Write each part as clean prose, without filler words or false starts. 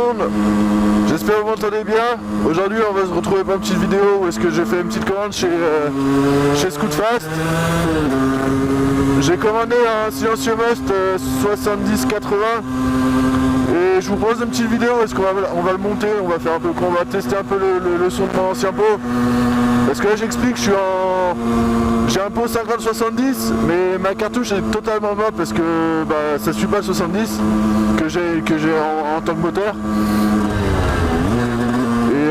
monde, j'espère que vous m'entendez bien. Aujourd'hui on va se retrouver pour une petite vidéo où est-ce que j'ai fait une petite commande chez Scootfast. J'ai commandé un silencieux Must 70-80 et je vous propose une petite vidéo où est-ce qu'on va le monter, on va tester un peu le son de mon ancien pot. Parce que là j'explique, j'ai un pot 50-70 mais ma cartouche est totalement morte parce que ça suit pas le 70 que j'ai en tant que moteur. Et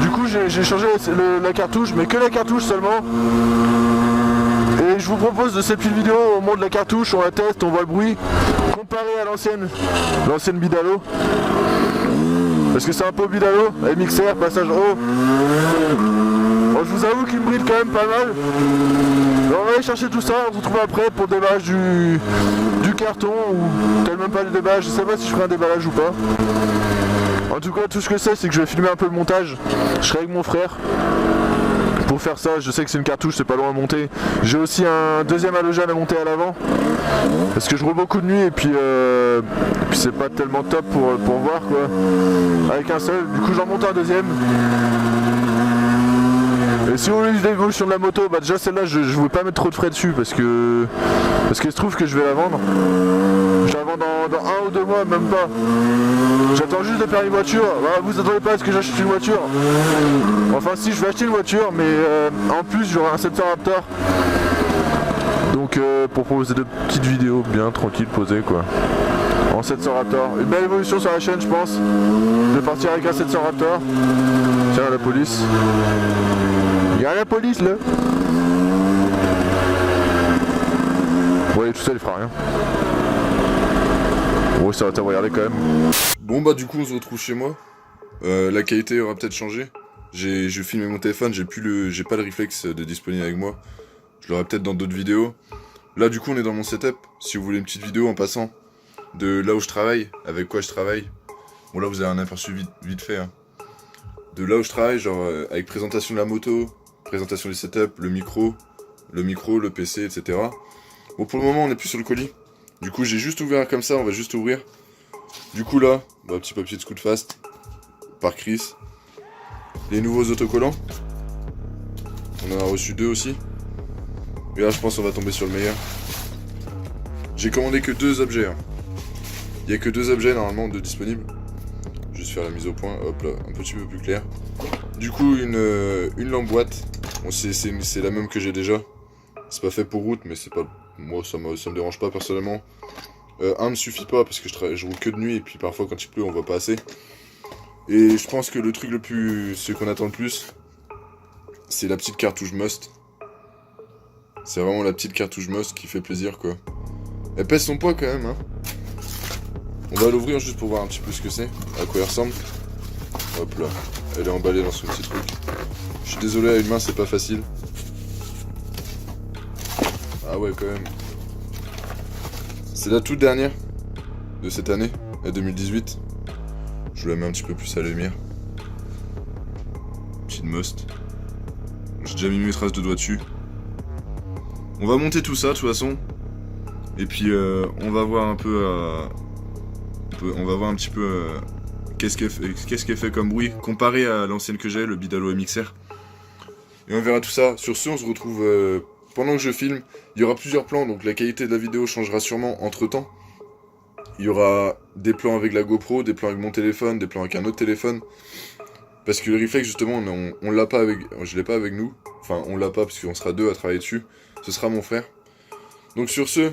du coup j'ai changé la cartouche, mais que la cartouche seulement. Et je vous propose de cette petite vidéo, on monte la cartouche, on la teste, on voit le bruit, comparé à l'ancienne Bidalo. Parce que c'est un pot Bidalo, MXR, passage haut. Bon, je vous avoue qu'il me brille quand même pas mal. Alors, on va aller chercher tout ça, on se retrouve après pour le déballage du carton, ou peut-être même pas le déballage, je sais pas si je ferai un déballage ou pas. En tout cas, tout ce que c'est que je vais filmer un peu le montage. Je serai avec mon frère. Pour faire ça, je sais que c'est une cartouche, c'est pas loin à monter. J'ai aussi un deuxième halogène à monter à l'avant. Parce que je roule beaucoup de nuit et puis c'est pas tellement top pour voir quoi. Avec un seul, du coup j'en monte un deuxième. Et si vous voulez l'évolution de la moto, déjà celle-là je voulais pas mettre trop de frais dessus parce que il se trouve que je vais la vendre. Je la vends dans 1 ou 2 mois, même pas. J'attends juste le permis voiture. Voilà, vous attendez pas à ce que j'achète une voiture. Enfin si, je vais acheter une voiture, mais en plus j'aurai un 700 Raptor. Donc pour proposer de petites vidéos bien tranquilles, posées quoi. En 700 Raptor. Une belle évolution sur la chaîne je pense. Je vais partir avec un 700 Raptor. Tiens la police. Il y a la police là. Ouais, tout ça il fera rien. Ouais, ça va t'avoir regardé quand même. Bon du coup on se retrouve chez moi. La qualité aura peut-être changé. Je filme mon téléphone, j'ai pas le réflexe de disponible avec moi. Je l'aurai peut-être dans d'autres vidéos. Là du coup on est dans mon setup. Si vous voulez une petite vidéo en passant de là où je travaille, avec quoi je travaille. Bon là vous avez un aperçu vite fait. Hein. De là où je travaille, genre avec présentation de la moto, présentation du setup, le micro, le PC, etc. Bon pour le moment on est plus sur le colis. Du coup j'ai juste ouvert comme ça, on va juste ouvrir. Du coup là, petit papier de Scootfast par Chris. Les nouveaux autocollants. On en a reçu 2 aussi. Et là je pense qu'on va tomber sur le meilleur. J'ai commandé que 2 objets. Hein. Il n'y a que 2 objets normalement de disponibles. Juste faire la mise au point, hop là, un petit peu plus clair. Du coup une lampe boîte. Bon, c'est la même que j'ai déjà. C'est pas fait pour route mais c'est pas. Moi ça me dérange pas personnellement. Un ne suffit pas parce que je roule que de nuit et puis parfois quand il pleut on voit pas assez. Et je pense que le truc ce qu'on attend le plus, c'est la petite cartouche Must. C'est vraiment la petite cartouche Must qui fait plaisir quoi. Elle pèse son poids quand même hein. On va l'ouvrir juste pour voir un petit peu ce que c'est, à quoi elle ressemble. Hop là, elle est emballée dans son petit truc. Je suis désolé à une main c'est pas facile. Ah ouais quand même. C'est la toute dernière de cette année, la 2018. Je vous la mets un petit peu plus à la lumière. Petite Must. J'ai déjà mis mes traces de doigts dessus. On va monter tout ça de toute façon. Et puis on va voir un peu on va voir un petit peu qu'est-ce qu'elle fait comme bruit comparé à l'ancienne que j'ai, le Bidalo MXR. Et on verra tout ça. Sur ce, on se retrouve pendant que je filme. Il y aura plusieurs plans, donc la qualité de la vidéo changera sûrement entre temps. Il y aura des plans avec la GoPro, des plans avec mon téléphone, des plans avec un autre téléphone. Parce que le reflex justement, on l'a pas avec, je l'ai pas avec nous. Enfin, on l'a pas parce qu'on sera 2 à travailler dessus. Ce sera mon frère. Donc sur ce,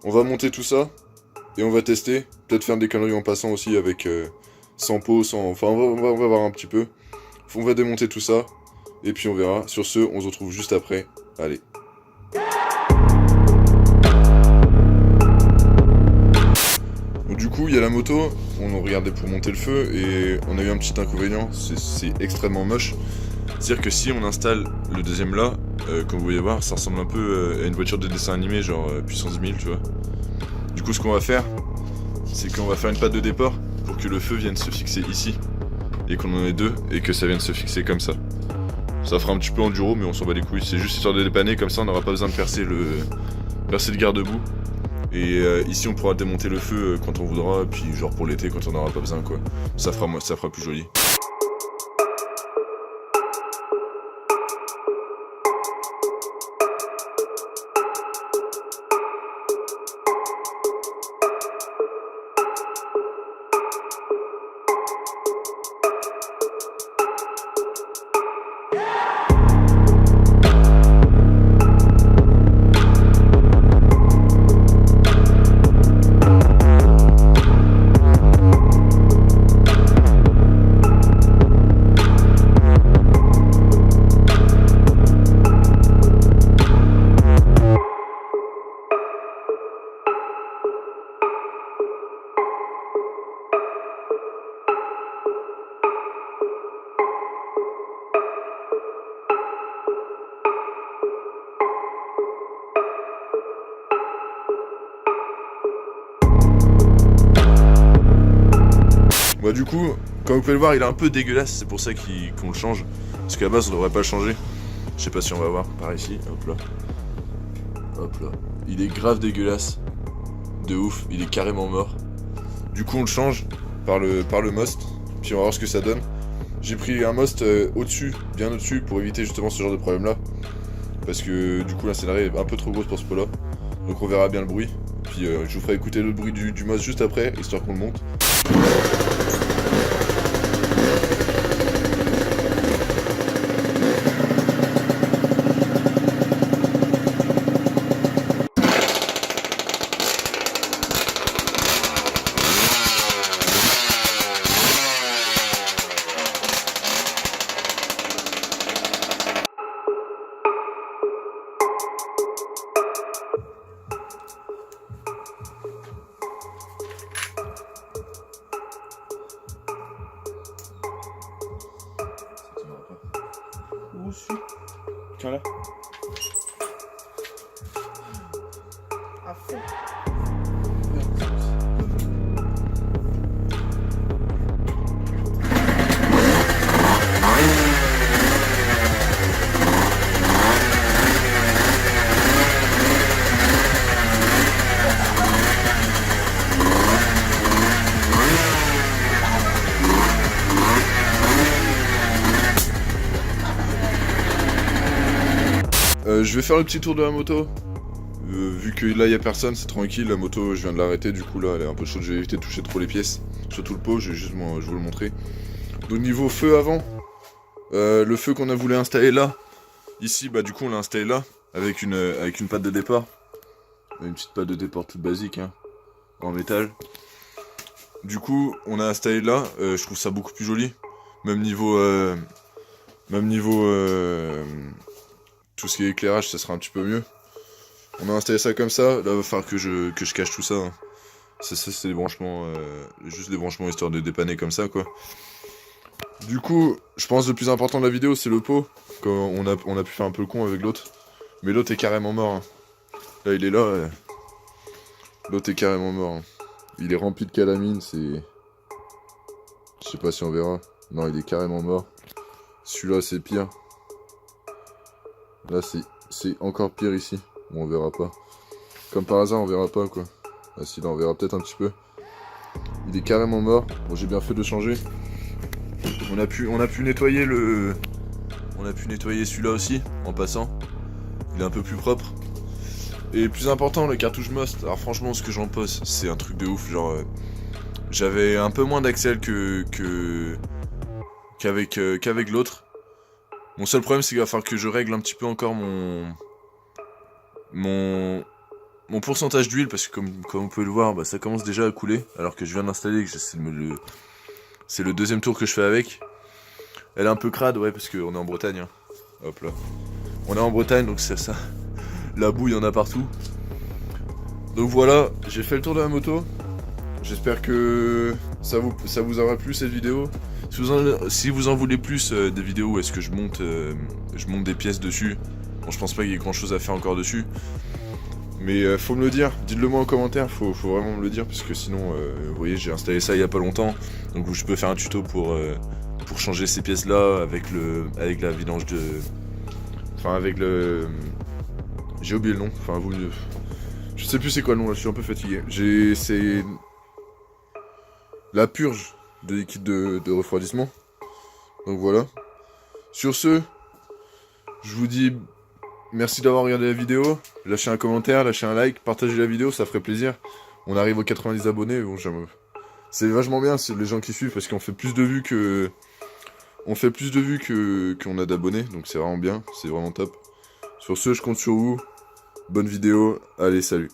on va monter tout ça et on va tester. Peut-être faire des conneries en passant aussi avec sans pot, sans. Enfin, on va voir un petit peu. On va démonter tout ça et puis on verra. Sur ce, on se retrouve juste après. Allez. Du coup, il y a la moto, on regardait pour monter le feu et on a eu un petit inconvénient, c'est extrêmement moche. C'est-à-dire que si on installe le deuxième là, comme vous voyez voir, ça ressemble un peu à une voiture de dessin animé, genre puissance 1000, tu vois. Du coup, ce qu'on va faire, c'est qu'on va faire une patte de départ pour que le feu vienne se fixer ici et qu'on en ait 2 et que ça vienne se fixer comme ça. Ça fera un petit peu enduro, mais on s'en bat les couilles. C'est juste histoire de dépanner, comme ça on n'aura pas besoin de percer le garde-boue. Et ici on pourra démonter le feu quand on voudra, puis genre pour l'été quand on n'aura pas besoin quoi. Ça fera plus joli. Bah du coup, comme vous pouvez le voir, il est un peu dégueulasse, c'est pour ça qu'on le change. Parce qu'à la base on devrait pas le changer. Je sais pas si on va voir, par ici, hop là. Hop là. Il est grave dégueulasse. De ouf, il est carrément mort. Du coup on le change par le most, puis on va voir ce que ça donne. J'ai pris un most au-dessus, bien au-dessus, pour éviter justement ce genre de problème là. Parce que du coup la scénario est un peu trop grosse pour ce pot là. Donc on verra bien le bruit. Puis je vous ferai écouter le bruit du most juste après, histoire qu'on le monte. Tiens là. À fond. Je vais faire le petit tour de la moto. Vu que là il y a personne, c'est tranquille, la moto je viens de l'arrêter, du coup là elle est un peu chaude, je vais éviter de toucher trop les pièces. Surtout le pot, je vais vous le montrer. Donc niveau feu avant, le feu qu'on a voulu installer là, ici bah du coup on l'a installé là, avec une patte de départ. Une petite patte de départ toute basique hein, en métal. Du coup on a installé là, je trouve ça beaucoup plus joli. Même niveau tout ce qui est éclairage, ça sera un petit peu mieux. On a installé ça comme ça. Là, il va falloir que je cache tout ça. Hein. Ça c'est des branchements, juste des branchements histoire de dépanner comme ça, quoi. Du coup, je pense que le plus important de la vidéo, c'est le pot. Quand on a pu faire un peu le con avec l'autre. Mais l'autre est carrément mort. Hein. Là, il est là. L'autre est carrément mort. Hein. Il est rempli de calamine, c'est... Je sais pas si on verra. Non, il est carrément mort. Celui-là, c'est pire. Là, c'est encore pire ici. Bon, on verra pas. Comme par hasard, on verra pas, quoi. Ah si, là, on verra peut-être un petit peu. Il est carrément mort. Bon, j'ai bien fait de le changer. On a pu nettoyer le... On a pu nettoyer celui-là aussi, en passant. Il est un peu plus propre. Et plus important, le cartouche Most. Alors franchement, ce que j'en pense, c'est un truc de ouf. Genre, j'avais un peu moins d'axel qu'avec l'autre. Mon seul problème, c'est qu'il va falloir que je règle un petit peu encore mon pourcentage d'huile, parce que comme vous pouvez le voir, bah, ça commence déjà à couler, alors que je viens d'installer, c'est le deuxième tour que je fais avec. Elle est un peu crade, ouais, parce qu'on est en Bretagne. Hein. Hop là. On est en Bretagne, donc c'est ça. La boue, il y en a partout. Donc voilà, j'ai fait le tour de la moto. J'espère que ça vous aura plu cette vidéo. Si vous en voulez plus des vidéos où est-ce que je monte des pièces dessus. Bon, je pense pas qu'il y ait grand chose à faire encore dessus. Mais faut me le dire, dites-le moi en commentaire, faut vraiment me le dire, parce que sinon, vous voyez, j'ai installé ça il y a pas longtemps. Donc je peux faire un tuto pour changer ces pièces là avec la vidange de... Enfin avec le... J'ai oublié le nom, enfin vous... Je sais plus c'est quoi le nom là, je suis un peu fatigué. C'est la purge de liquide de refroidissement. Donc voilà. Sur ce, je vous dis merci d'avoir regardé la vidéo. Lâchez un commentaire, lâchez un like, partagez la vidéo, ça ferait plaisir. On arrive aux 90 abonnés, bon, c'est vachement bien, c'est les gens qui suivent parce qu'on fait plus de vues que... On fait plus de vues qu'on a d'abonnés, donc c'est vraiment bien, c'est vraiment top. Sur ce, je compte sur vous. Bonne vidéo, allez, salut.